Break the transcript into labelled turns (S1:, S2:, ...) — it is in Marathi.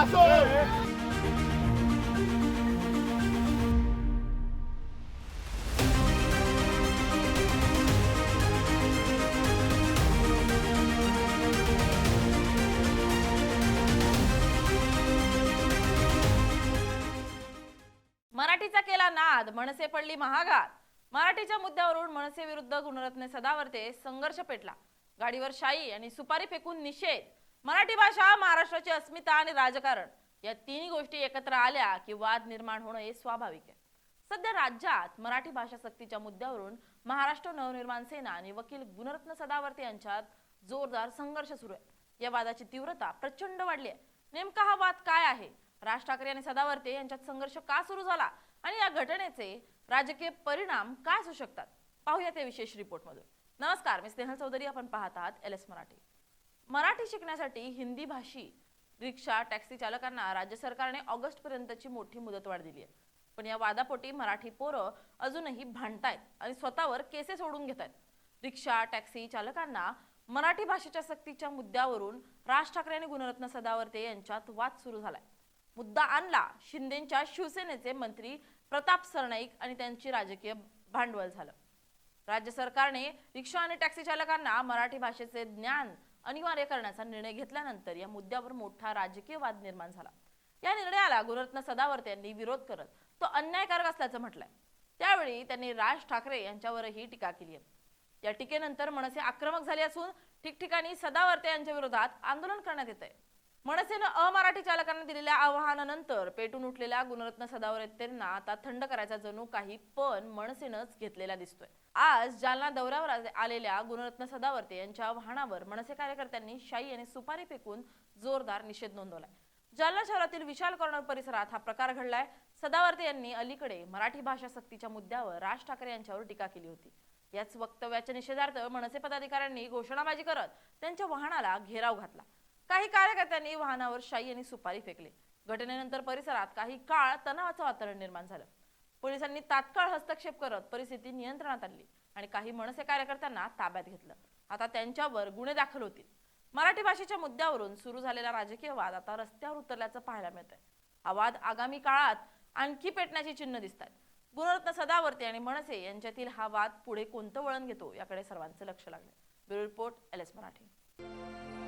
S1: मराठीचा केला नाद, मनसे पडली महागात। मराठीच्या मुद्द्यावरून मनसे विरुद्ध गुणरत्न सदावर्ते संघर्ष पेटला। गाडीवर शाई आणि सुपारी फेकून निषेध। मराठी भाषा, महाराष्ट्राची अस्मिता आणि राजकारण या तिन्ही गोष्टी एकत्र आल्या की वाद निर्माण होणे हे स्वाभाविक आहे। सध्या राज्यात मराठी भाषा सक्तीच्या मुद्द्यावरून महाराष्ट्र नवनिर्माण सेना आणि वकील गुणरत्न सदावर्ते यांच्यात जोरदार संघर्ष सुरू आहे। या वादाची तीव्रता प्रचंड वाढली आहे। नेमका हा वाद काय आहे? राज ठाकरे आणि सदावर्ते यांच्यात संघर्ष का सुरू झाला आणि या घटनेचे राजकीय परिणाम काय असू शकतात, पाहूया त्या विशेष रिपोर्ट मधून। नमस्कार, मी स्नेहल चौधरी, आपण पाहत आहात LS मराठी। मराठी शिकण्यासाठी हिंदी भाषी रिक्षा टॅक्सी चालकांना राज्य सरकारने ऑगस्ट पर्यंतची मोठी मुदतवाढ दिली आहे। पण या वादापोटी मराठी पोरं अजूनही भांडतायत आणि स्वतःवर केसेस ओढून घेतायत। रिक्षा टॅक्सी चालकांना मराठी भाषेच्या सक्तीच्या मुद्द्यावरून राज ठाकरे आणि गुणरत्न सदावर्ते यांच्यात वाद सुरू झालाय। मुद्दा आणला शिंदेच्या शिवसेनेचे मंत्री प्रताप सरनाईक आणि त्यांची राजकीय भांडवल झालं। राज्य सरकारने रिक्षा आणि टॅक्सी चालकांना मराठी भाषेचे ज्ञान अनिवार्य करण्याचा निर्णय घेतल्यानंतर या मुद्द्यावर मोठा राजकीय वाद निर्माण झाला। या निर्णयाला गुणरत्न सदावर्ते यांनी विरोध करत तो अन्यायकारक असल्याचं म्हटलंय। त्यावेळी त्यांनी राज ठाकरे यांच्यावरही टीका केली आहे। या टीकेनंतर मनसे आक्रमक झाले असून ठिकठिकाणी सदावर्ते यांच्या विरोधात आंदोलन करण्यात येत आहे। मनसेनं अमराठी चालकांना दिलेल्या आवाहनानंतर पेटून उठलेल्या गुणरत्न सदावर्तेंना आता थंड करायचा जणू काही पण मनसेनंच घेतलेला दिसतोय। आज जालना दौऱ्यावर आलेल्या गुणरत्न सदावर्ते यांच्या वाहनावर मनसे कार्यकर्त्यांनी शाई आणि सुपारी फेकून जोरदार निषेध नोंदवलाय। जालना शहरातील विशाल कॉर्नर परिसरात हा प्रकार घडलाय। सदावर्ते यांनी अलीकडे मराठी भाषा सक्तीच्या मुद्द्यावर राज ठाकरे यांच्यावर टीका केली होती। याच वक्तव्याच्या निषेधार्थ मनसे पदाधिकाऱ्यांनी घोषणाबाजी करत त्यांच्या वाहनाला घेराव घातला। काही कार्यकर्त्यांनी वाहनावर शाई आणि सुपारी फेकले। घटनेनंतर परिसरात काही काळ तणावाचं वातावरण निर्माण झालं। पोलिसांनी तात्काळ हस्तक्षेप करत परिस्थिती नियंत्रणात आणली आणि काही मनसे कार्यकर्त्यांना ताब्यात घेतलं। आता त्यांच्यावर गुन्हे दाखल होतील। मराठी भाषेच्या मुद्द्यावरून सुरू झालेला राजकीय वाद आता रस्त्यावर उतरल्याचं पाहायला मिळतंय। हा वाद आगामी काळात आणखी पेटण्याची चिन्ह दिसतात। गुणरत्न सदावर्ते आणि मनसे यांच्यातील हा वाद पुढे कोणतं वळण घेतो याकडे सर्वांचं लक्ष लागलंय। Bureau report LS Marathi.